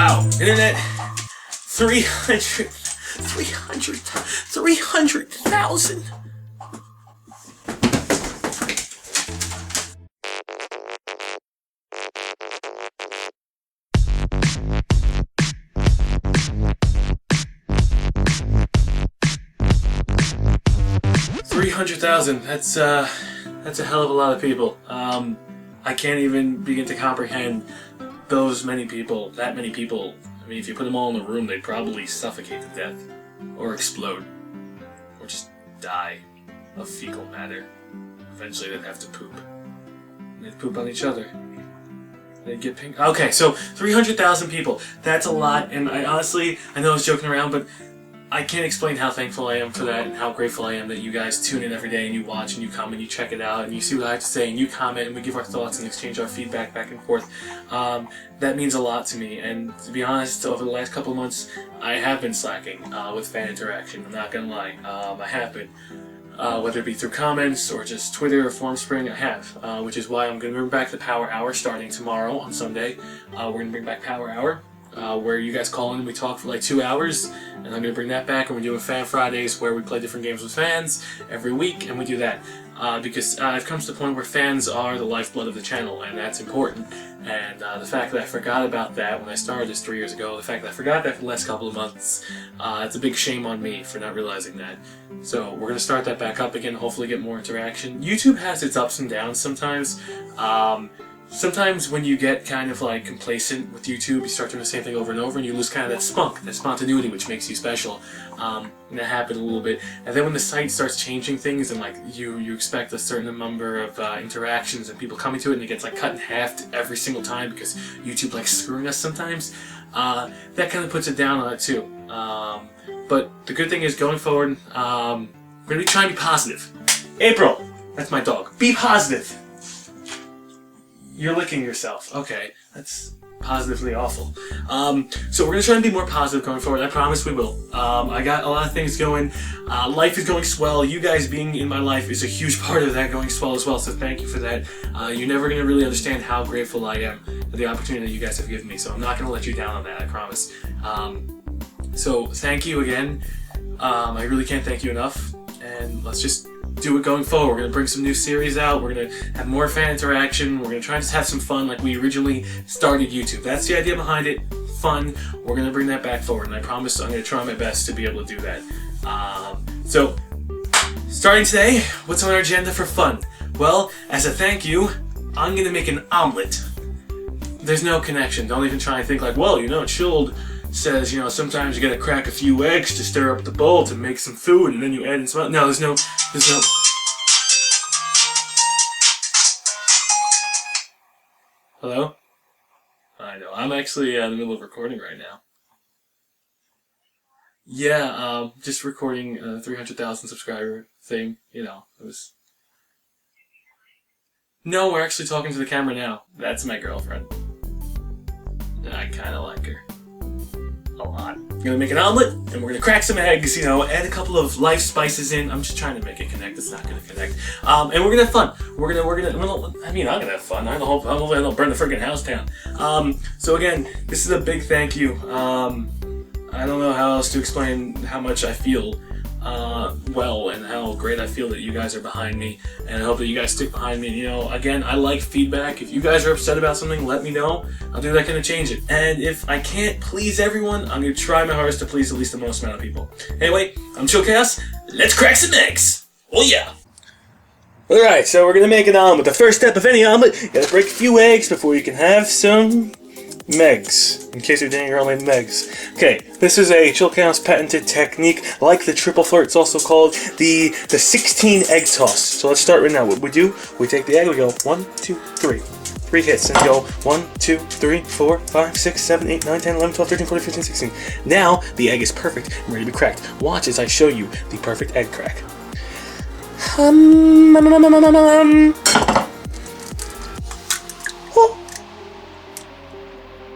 Wow, internet, 300,000. That's a hell of a lot of people. I can't even begin to comprehend those many people, that many people. I mean, if you put them all in a room, they'd probably suffocate to death, or explode, or just die of fecal matter. Eventually they'd have to poop. They'd poop on each other. They'd get pink. Okay, so 300,000 people. That's a lot, and I know I was joking around, but I can't explain how thankful I am for that and how grateful I am that you guys tune in every day and you watch and you come and you check it out and you see what I have to say and you comment and we give our thoughts and exchange our feedback back and forth. That means a lot to me, and to be honest, over the last couple of months I have been slacking with fan interaction. I'm not gonna lie, I have been. Whether it be through comments or just Twitter or Formspring, I have, which is why I'm going to bring back the Power Hour starting tomorrow on Sunday. We're going to bring back Power Hour. Where you guys call in and we talk for like 2 hours, and I'm going to bring that back, and we're doing Fan Fridays where we play different games with fans every week, and we do that because it comes to the point where fans are the lifeblood of the channel, and that's important. And the fact that I forgot about that when I started this 3 years ago, the fact that I forgot that for the last couple of months, it's a big shame on me for not realizing that. So we're going to start that back up again, hopefully get more interaction. YouTube has its ups and downs sometimes. Sometimes when you get kind of like complacent with YouTube, you start doing the same thing over and over and you lose kind of that spunk, that spontaneity, which makes you special. And that happened a little bit. And then when the site starts changing things and like you expect a certain number of interactions and people coming to it and it gets like cut in half every single time because YouTube likes screwing us sometimes, that kind of puts it down on it too. But the good thing is going forward, we're going to be trying to be positive. April, that's my dog. Be positive. You're licking yourself. Okay, that's positively awful. So we're going to try and be more positive going forward. I promise we will. I got a lot of things going. Life is going swell. You guys being in my life is a huge part of that going swell as well, so thank you for that. You're never going to really understand how grateful I am for the opportunity that you guys have given me, so I'm not going to let you down on that, I promise. So thank you again. I really can't thank you enough, and let's just do it going forward. We're going to bring some new series out. We're going to have more fan interaction. We're going to try and just have some fun like we originally started YouTube. That's the idea behind it. Fun. We're going to bring that back forward, and I promise I'm going to try my best to be able to do that. So, starting today, what's on our agenda for fun? Well, as a thank you, I'm going to make an omelet. There's no connection. Don't even try and think like, well, you know, Chilled says, you know, sometimes you gotta crack a few eggs to stir up the bowl to make some food, and then you add in some. No, there's no. Hello? I know. I'm actually in the middle of recording right now. Yeah, just recording a 300,000 subscriber thing. You know, it was. No, we're actually talking to the camera now. That's my girlfriend. And I kind of like her. A lot. I'm gonna make an omelet, and we're gonna crack some eggs, you know, add a couple of life spices in. I'm just trying to make it connect. It's not gonna connect. And we're gonna have fun. I'm gonna have fun. I'm hopefully I don't burn the friggin' house down. So again, this is a big thank you. I don't know how else to explain how much I feel well and how great I feel that you guys are behind me, and I hope that you guys stick behind me. And, you know, again, I like feedback. If you guys are upset about something, let me know. I'll do that kind of change it. And if I can't please everyone, I'm going to try my hardest to please at least the most amount of people. Anyway, I'm ChilledChaos. Let's crack some eggs. Oh yeah. Alright, so we're going to make an omelet. The first step of any omelet, you got to break a few eggs before you can have some Megs, in case you're doing your own Megs. Okay, this is a ChilledChaos patented technique, like the triple flirt. It's also called the 16 egg toss. So let's start right now. What we do, we take the egg, we go 1, 2, 3. 3 hits, and go 1, 2, 3, 4, 5, 6, 7, 8, 9, 10, 11, 12, 13, 14, 15, 16. Now, the egg is perfect and ready to be cracked. Watch as I show you the perfect egg crack.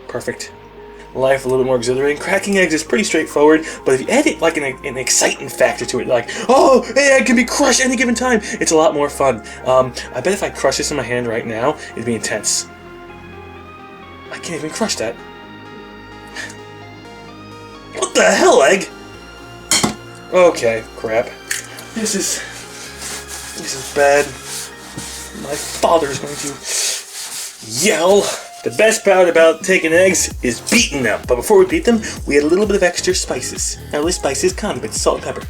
Perfect. Life a little bit more exhilarating. Cracking eggs is pretty straightforward, but if you add it like an exciting factor to it, like, oh, an egg can be crushed any given time, it's a lot more fun. I bet if I crush this in my hand right now, it'd be intense. I can't even crush that. What the hell, egg? Okay, crap. This is bad. My father's going to yell. The best part about taking eggs is beating them. But before we beat them, we add a little bit of extra spices. Now this spice is condiments, salt and pepper.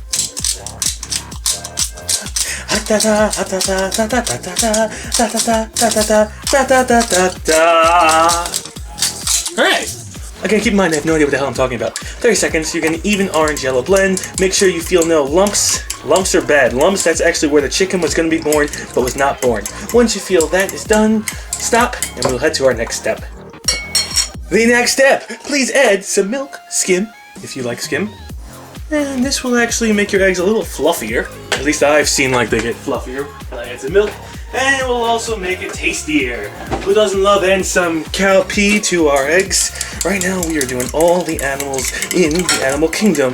Alright. Again, keep in mind I have no idea what the hell I'm talking about. 30 seconds, you get an even orange-yellow blend. Make sure you feel no lumps. Lumps are bad. Lumps, that's actually where the chicken was going to be born, but was not born. Once you feel that is done, stop, and we'll head to our next step. The next step! Please add some milk, skim, if you like skim. And this will actually make your eggs a little fluffier. At least I've seen like they get fluffier when I add some milk. And it will also make it tastier. Who doesn't love adding some cow pee to our eggs? Right now we are doing all the animals in the animal kingdom.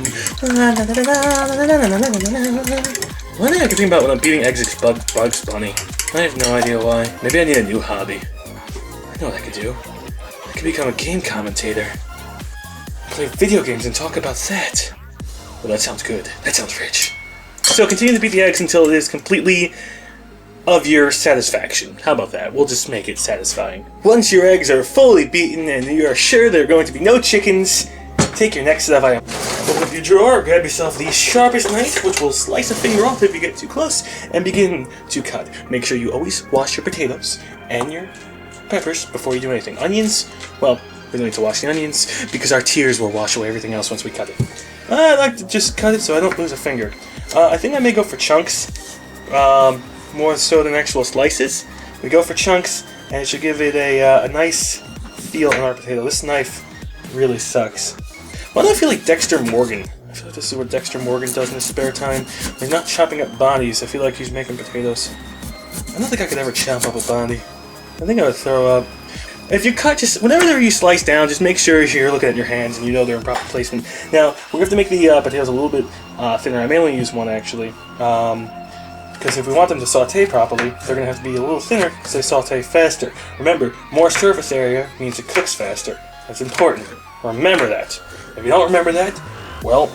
One thing I can think about when I'm beating eggs is Bugs Bunny. I have no idea why. Maybe I need a new hobby. I know what I could do. I could become a game commentator. Play video games and talk about that. Well, that sounds good. That sounds rich. So continue to beat the eggs until it is completely of your satisfaction. How about that? We'll just make it satisfying. Once your eggs are fully beaten and you are sure there are going to be no chickens, take your next set of items. Open up your drawer, grab yourself the sharpest knife, which will slice a finger off if you get too close, and begin to cut. Make sure you always wash your potatoes and your peppers before you do anything. Onions, well, we don't need to wash the onions because our tears will wash away everything else once we cut it. I like to just cut it so I don't lose a finger. I think I may go for chunks. More so than actual slices. We go for chunks, and it should give it a nice feel on our potato. This knife really sucks. Why do I feel like Dexter Morgan? I feel like this is what Dexter Morgan does in his spare time. He's not chopping up bodies. I feel like he's making potatoes. I don't think I could ever chop up a body. I think I would throw up. If you cut, just whenever you slice down, just make sure you're looking at your hands and you know they're in proper placement. Now, we have to make the potatoes a little bit thinner. I may only use one, actually. Because if we want them to saute properly, they're going to have to be a little thinner because they saute faster. Remember, more surface area means it cooks faster. That's important. Remember that. If you don't remember that, well,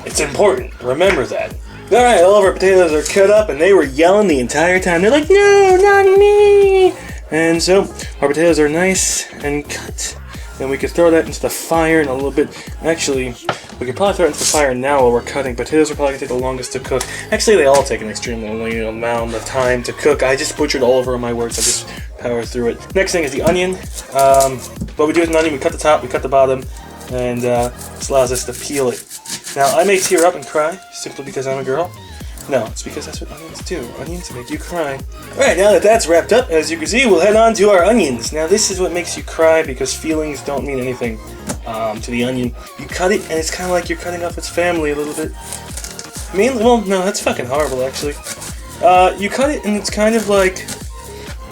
it's important. Remember that. Alright, all of our potatoes are cut up and they were yelling the entire time. They're like, no, not me! And so, our potatoes are nice and cut. Then we could throw that into the fire in a little bit. Actually, we could probably throw it into the fire now while we're cutting. Potatoes are probably going to take the longest to cook. Actually, they all take an extremely amount of time to cook. I just butchered all over my words. I just powered through it. Next thing is the onion. What we do with an onion, we cut the top, we cut the bottom, and this allows us to peel it. Now, I may tear up and cry simply because I'm a girl. No, it's because that's what onions do. Onions make you cry. Alright, now that that's wrapped up, as you can see, we'll head on to our onions. Now, this is what makes you cry because feelings don't mean anything to the onion. You cut it, and it's kind of like you're cutting off its family a little bit. Well, no, that's fucking horrible, actually. You cut it, and it's kind of like...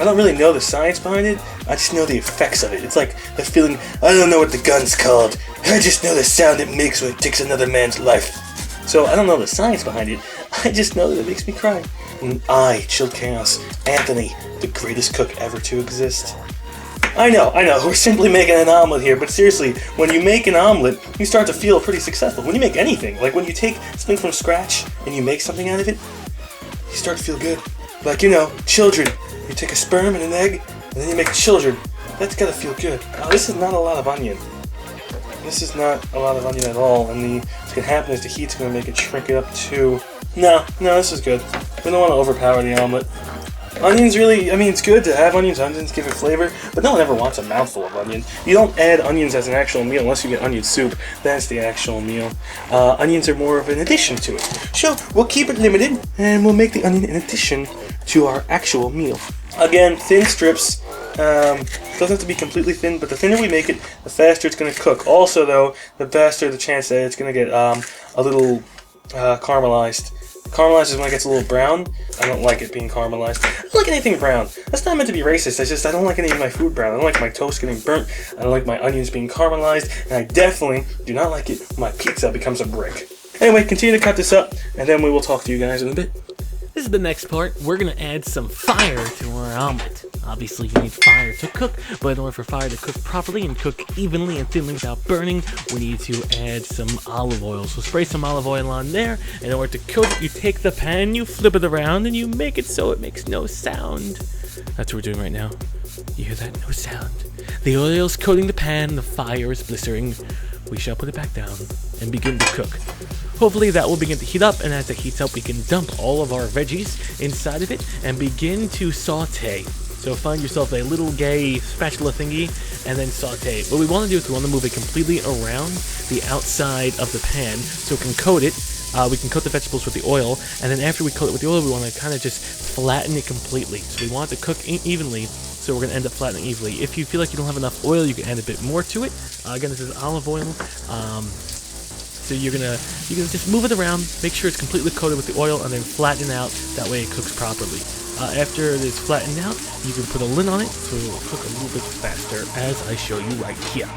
I don't really know the science behind it. I just know the effects of it. It's like the feeling, I don't know what the gun's called. I just know the sound it makes when it takes another man's life. So I don't know the science behind it. I just know that it makes me cry. And I, ChilledChaos, Anthony, the greatest cook ever to exist. I know, we're simply making an omelet here, but seriously, when you make an omelet, you start to feel pretty successful. When you make anything, like when you take something from scratch and you make something out of it, you start to feel good. Like, you know, children. You take a sperm and an egg, and then you make children. That's gotta feel good. Now, this is not a lot of onion. This is not a lot of onion at all, and what's gonna happen is the heat's gonna make it shrink it up too. No, this is good. We don't want to overpower the omelet. Onions really, it's good to have onions. Onions give it flavor, but no one ever wants a mouthful of onion. You don't add onions as an actual meal unless you get onion soup. That's the actual meal. Onions are more of an addition to it. So we'll keep it limited, and we'll make the onion an addition to our actual meal. Again, thin strips. Doesn't have to be completely thin, but the thinner we make it, the faster it's going to cook. Also, though, the faster the chance that it's going to get a little caramelized. Caramelized is when it gets a little brown. I don't like it being caramelized. I don't like anything brown. That's not meant to be racist. I don't like any of my food brown. I don't like my toast getting burnt. I don't like my onions being caramelized. And I definitely do not like it when my pizza becomes a brick. Anyway, continue to cut this up, and then we will talk to you guys in a bit. This is the next part. We're going to add some fire to our omelet. Obviously, you need fire to cook, but in order for fire to cook properly and cook evenly and thinly without burning, we need to add some olive oil. So spray some olive oil on there. In order to cook it, you take the pan, you flip it around, and you make it so it makes no sound. That's what we're doing right now. You hear that? No sound. The oil's coating the pan, the fire is blistering. We shall put it back down and begin to cook. Hopefully that will begin to heat up, and as it heats up, we can dump all of our veggies inside of it and begin to saute. So find yourself a little gay spatula thingy and then saute. What we want to do is we want to move it completely around the outside of the pan so we can coat it. We can coat the vegetables with the oil, and then after we coat it with the oil, we want to kind of just flatten it completely. So we want it to cook evenly, so we're going to end up flattening evenly. If you feel like you don't have enough oil, you can add a bit more to it. Again, this is olive oil. So you're gonna just move it around, make sure it's completely coated with the oil, and then flatten it out. That way it cooks properly. After it is flattened out, you can put a lid on it so it will cook a little bit faster, as I show you right here.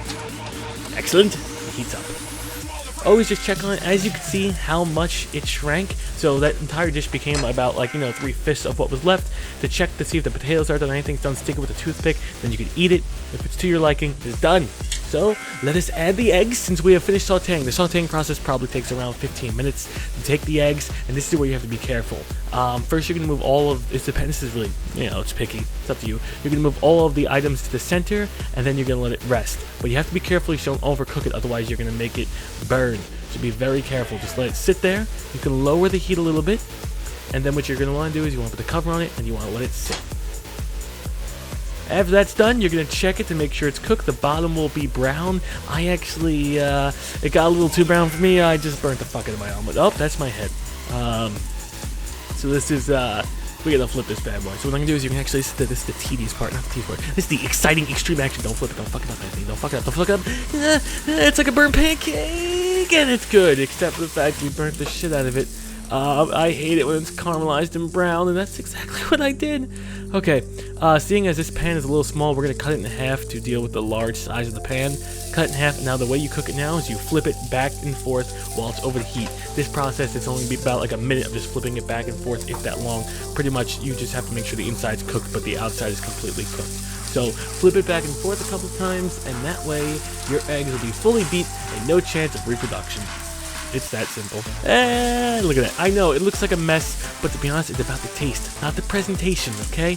Excellent. It heats up. Always just check on it. As you can see how much it shrank. So that entire dish became about 3/5 of what was left. To check to see if the potatoes are done, anything's done, stick it with a toothpick. Then you can eat it. If it's to your liking, it's done. So let us add the eggs since we have finished sauteing. The sauteing process probably takes around 15 minutes to take the eggs, and this is where you have to be careful. First, you're going to move all of this. This is really, it's picky. It's up to you. You're going to move all of the items to the center, and then you're going to let it rest. But you have to be careful so you don't overcook it, otherwise you're going to make it burn. So be very careful. Just let it sit there. You can lower the heat a little bit, and then what you're going to want to do is you want to put the cover on it, and you want to let it sit. After that's done, you're going to check it to make sure it's cooked. The bottom will be brown. I actually, it got a little too brown for me. I just burnt the fuck out of my omelet. Oh, that's my head. So this is, we gotta flip this bad boy. So what I'm going to do is you can actually, this is the tedious part, not the tedious part. This is the exciting extreme action. Don't flip it, don't fuck it up, Anthony. Don't fuck it up, don't fuck it up. It's like a burnt pancake, and it's good, except for the fact we burnt the shit out of it. I hate it when it's caramelized and brown, and that's exactly what I did. Okay, seeing as this pan is a little small, we're going to cut it in half to deal with the large size of the pan. Cut it in half. Now the way you cook it now is you flip it back and forth while it's over the heat. This process is only be about a minute of just flipping it back and forth, if that long. Pretty much you just have to make sure the inside's cooked, but the outside is completely cooked. So flip it back and forth a couple times, and that way your eggs will be fully beat and no chance of reproduction. It's that simple. And look at that. I know, it looks like a mess, but to be honest, it's about the taste, not the presentation, okay?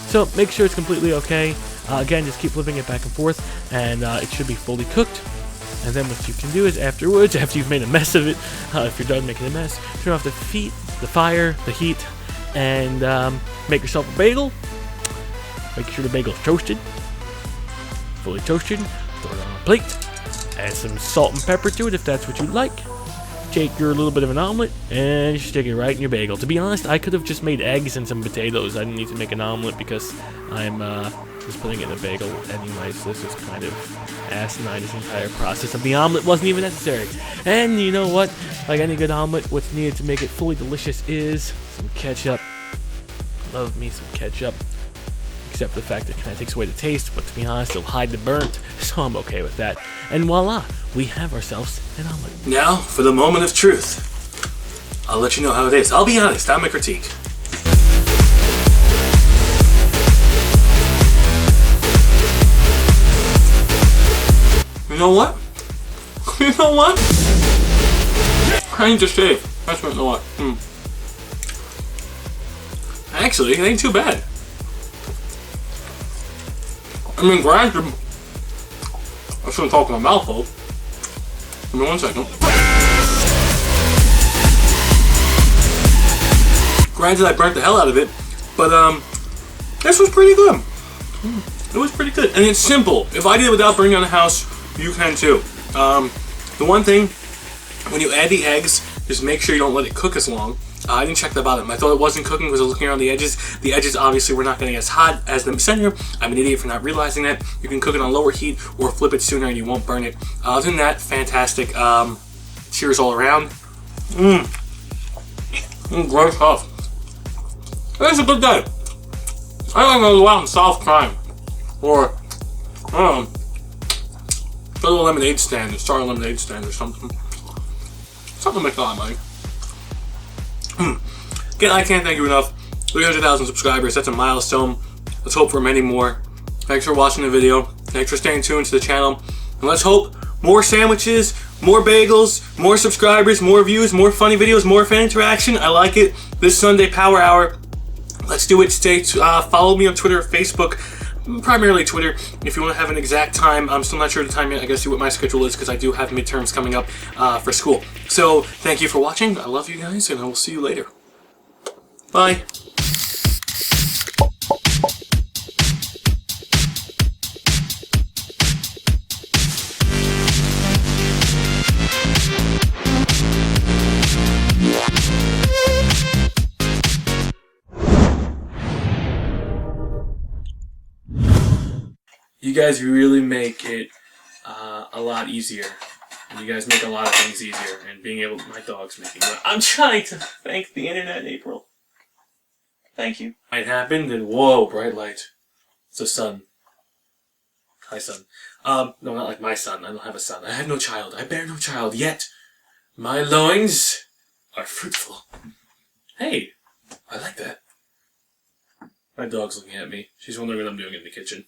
So make sure it's completely okay. Again, just keep flipping it back and forth, and it should be fully cooked. And then what you can do is afterwards, after you've made a mess of it, if you're done making a mess, turn off the fire, the heat, and make yourself a bagel. Make sure the bagel's toasted, fully toasted. Throw it on a plate. Add some salt and pepper to it if that's what you like. Take your little bit of an omelet and stick it right in your bagel. To be honest, I could have just made eggs and some potatoes. I didn't need to make an omelet because I'm just putting it in a bagel anyway. So this is kind of asinine. This entire process of the omelet wasn't even necessary. And you know what? Like any good omelet, what's needed to make it fully delicious is some ketchup. Love me some ketchup. Except for the fact that it kind of takes away the taste, but to be honest, it'll hide the burnt, so I'm okay with that. And voila, we have ourselves an omelet. Now, for the moment of truth. I'll let you know how it is. I'll be honest, I'm a critique. You know what? You know what? I need to shave. That's what, you know what? Actually, it ain't too bad. I mean, granted, I shouldn't talk my mouth full. Give me 1 second. Granted, I burnt the hell out of it, but this was pretty good. It was pretty good, and it's simple. If I did it without burning down the house, you can too. The one thing, when you add the eggs, just make sure you don't let it cook as long. I didn't check the bottom. I thought it wasn't cooking because I was looking around the edges. The edges obviously were not getting as hot as the center. I'm an idiot for not realizing that. You can cook it on lower heat or flip it sooner and you won't burn it. Other than that, fantastic. Cheers all around. Great stuff. It's a good day. I don't know, go out and solve crime. Or, go to a lemonade stand and start a lemonade stand or something. Something to make a lot of money. Again, I can't thank you enough. 300,000 subscribers, that's a milestone. Let's hope for many more. Thanks for watching the video. Thanks for staying tuned to the channel. And let's hope more sandwiches, more bagels, more subscribers, more views, more funny videos, more fan interaction. I like it. This Sunday Power Hour. Let's do it. Follow me on Twitter, Facebook, primarily Twitter. If you want to have an exact time, I'm still not sure the time yet. I gotta see what my schedule is because I do have midterms coming up for school. So thank you for watching. I love you guys, and I will see you later. Bye. You guys really make it a lot easier. You guys make a lot of things easier. And being able... My dog's making... I'm trying to thank the internet, April. Thank you. It happened, and whoa, bright light. It's the sun. Hi, son. No, not like my son. I don't have a son. I have no child. I bear no child yet. My loins are fruitful. Hey, I like that. My dog's looking at me. She's wondering what I'm doing in the kitchen.